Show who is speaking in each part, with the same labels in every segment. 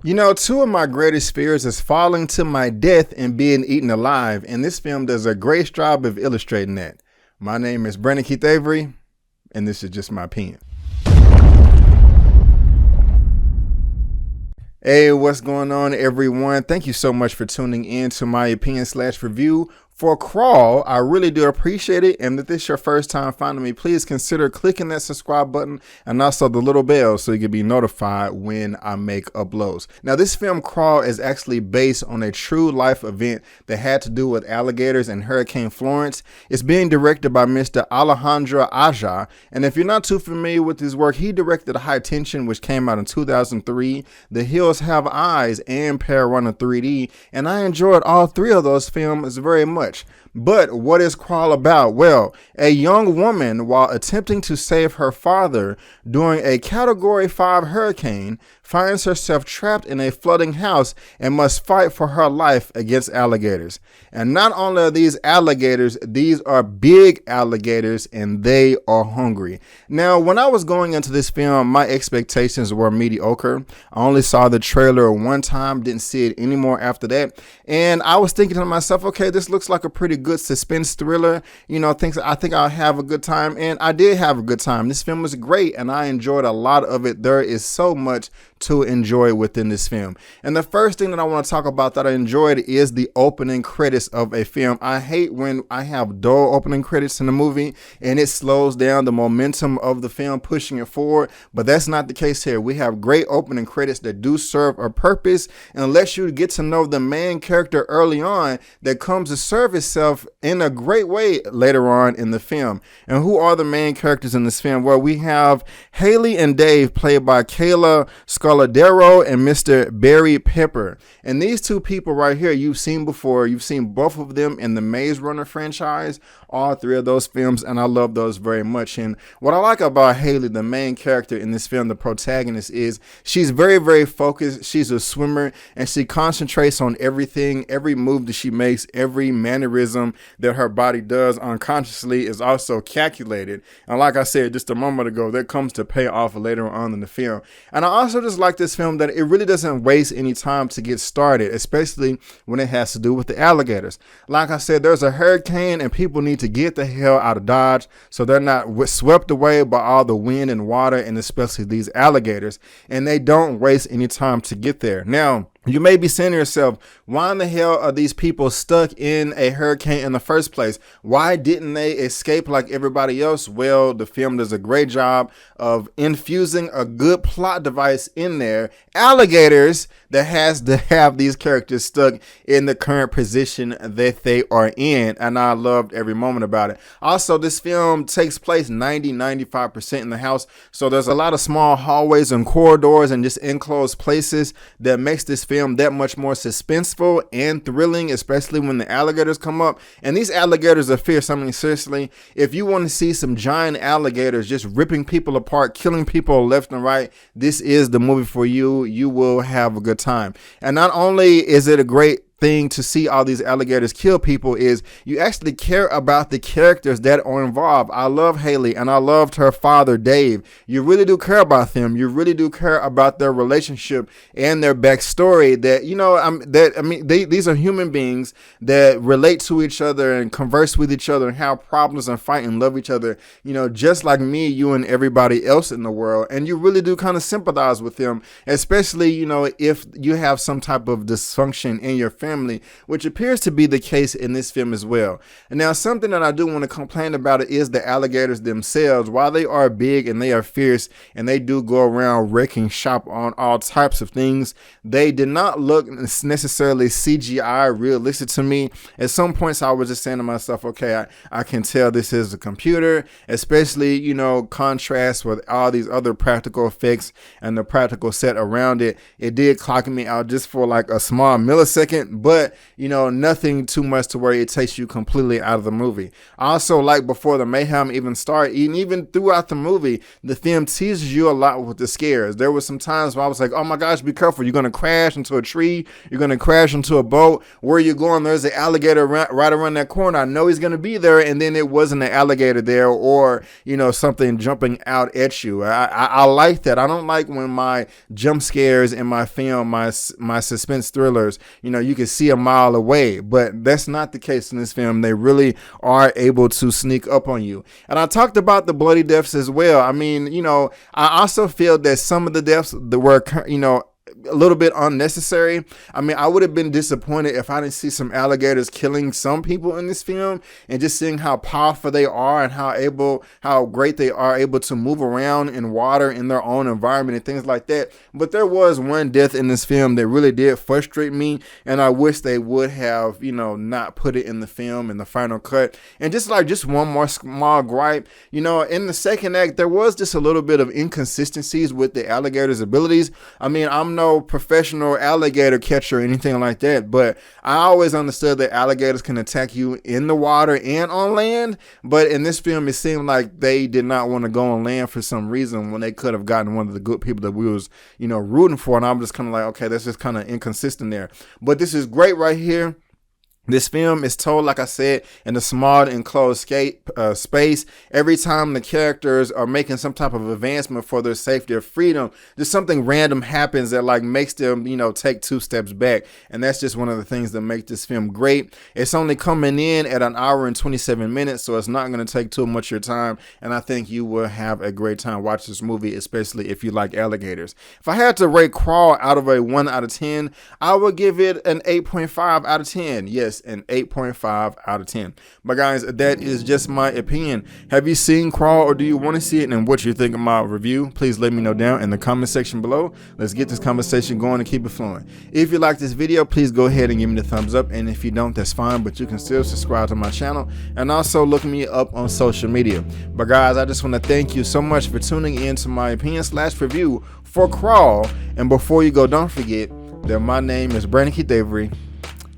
Speaker 1: You know, two of my greatest fears is falling to my death and being eaten alive, and this film does a great job of illustrating that. My name is Brandon Keith Avery, and this is just my opinion. Hey, what's going on, everyone? Thank you so much for tuning in to my opinion/review for Crawl. I really do appreciate it. And if this is your first time finding me, please consider clicking that subscribe button and also the little bell so you can be notified when I make uploads. Now, this film Crawl is actually based on a true life event that had to do with alligators and Hurricane Florence. It's being directed by Mr. Alejandro Aja. And if you're not too familiar with his work, he directed High Tension, which came out in 2003, The Hills Have Eyes, and Paranormal 3D. And I enjoyed all three of those films very much. But what is Crawl about? Well, a young woman, while attempting to save her father during a Category 5 hurricane, finds herself trapped in a flooding house and must fight for her life against alligators. And not only are these alligators, these are big alligators, and they are hungry. Now, when I was going into this film, my expectations were mediocre. I only saw the trailer one time, didn't see it anymore after that. And I was thinking to myself, okay, this looks like a pretty good suspense thriller. You know, I think I'll have a good time. And I did have a good time. This film was great, and I enjoyed a lot of it. There is so much to enjoy within this film. And the first thing that I want to talk about that I enjoyed is the opening credits of a film. I hate when I have dull opening credits in a movie and it slows down the momentum of the film, pushing it forward. But that's not the case here. We have great opening credits that do serve a purpose and lets you get to know the main character early on that comes to serve itself in a great way later on in the film. And who are the main characters in this film? Well, we have Haley and Dave, played by Kayla Scoladero and Mr. Barry Pepper. And these two people right here, you've seen before. You've seen both of them in the Maze Runner franchise, all three of those films, and I love those very much. And what I like about Haley, the main character in this film, the protagonist, is she's very, very focused. She's a swimmer, and she concentrates on everything. Every move that she makes, every mannerism that her body does unconsciously is also calculated. And like I said just a moment ago, that comes to pay off later on in the film. And I also just like this film that it really doesn't waste any time to get started, especially when it has to do with the alligators. Like I said, there's a hurricane and people need to get the hell out of Dodge so they're not swept away by all the wind and water, and especially these alligators, and they don't waste any time to get there. Now, you may be saying to yourself, why in the hell are these people stuck in a hurricane in the first place? Why didn't they escape like everybody else? Well, the film does a great job of infusing a good plot device in there. Alligators that has to have these characters stuck in the current position that they are in. And I loved every moment about it. Also, this film takes place 95% in the house. So there's a lot of small hallways and corridors and just enclosed places that makes this film that much more suspenseful and thrilling, especially when the alligators come up. And these alligators are fierce. I mean, seriously, if you want to see some giant alligators just ripping people apart, killing people left and right, this is the movie for you. You will have a good time. And not only is it a great thing to see all these alligators kill people, is you actually care about the characters that are involved. I love Haley and I loved her father Dave. You really do care about them. You really do care about their relationship and their backstory. That, you know, these are human beings that relate to each other and converse with each other and have problems and fight and love each other, you know, just like me, you, and everybody else in the world. And you really do kind of sympathize with them, especially, you know, if you have some type of dysfunction in your family, which appears to be the case in this film as well. And now, something that I do want to complain about it is the alligators themselves. While they are big and they are fierce and they do go around wrecking shop on all types of things, they did not look necessarily CGI realistic to me. At some points I was just saying to myself, okay, I can tell this is a computer, especially, you know, contrast with all these other practical effects and the practical set around it. It did clock me out just for like a small millisecond. but you know, nothing too much to where it takes you completely out of the movie. I also like before the mayhem even start, even throughout the movie, the film teases you a lot with the scares. There was some times where I was like, oh my gosh, be careful, you're gonna crash into a tree, you're gonna crash into a boat. Where are you going? There's an alligator right around that corner. I know he's gonna be there, and then it wasn't an alligator there, or you know, something jumping out at you. I like that. I don't like when my jump scares in my film, my suspense thrillers, you know, you can see a mile away, but that's not the case in this film. They really are able to sneak up on you. And I talked about the bloody deaths as well. I mean, you know, I also feel that some of the deaths that were, you know, a little bit unnecessary. I mean, I would have been disappointed if I didn't see some alligators killing some people in this film, and just seeing how powerful they are and how great they are able to move around in water in their own environment and things like that. But there was one death in this film that really did frustrate me, and I wish they would have, you know, not put it in the film in the final cut. And just one more small gripe, you know, in the second act, there was just a little bit of inconsistencies with the alligator's abilities. I mean, I'm no professional alligator catcher or anything like that, but I always understood that alligators can attack you in the water and on land. But in this film, it seemed like they did not want to go on land for some reason, when they could have gotten one of the good people that we was, you know, rooting for. And I'm just kind of like, okay, that's just kind of inconsistent there. But this is great right here. This film is told, like I said, in a small enclosed space. Every time the characters are making some type of advancement for their safety or freedom, just something random happens that like makes them, you know, take 2 steps back. And that's just one of the things that make this film great. It's only coming in at 1 hour and 27 minutes, so it's not going to take too much of your time. And I think you will have a great time watching this movie, especially if you like alligators. If I had to rate Crawl out of a 1 out of 10, I would give it an 8.5 out of 10. Yes, an 8.5 out of 10. But guys, that is just my opinion. Have you seen Crawl, or do you want to see it? And what you think of my review, please let me know down in the comment section below. Let's get this conversation going and keep it flowing. If you like this video, please go ahead and give me the thumbs up, and if you don't, that's fine, but you can still subscribe to my channel and also look me up on social media. But guys, I just want to thank you so much for tuning in to my opinion/review for Crawl. And before you go, don't forget that my name is Brandon Keith Avery,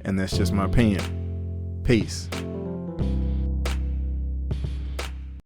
Speaker 1: and that's just my opinion. Peace.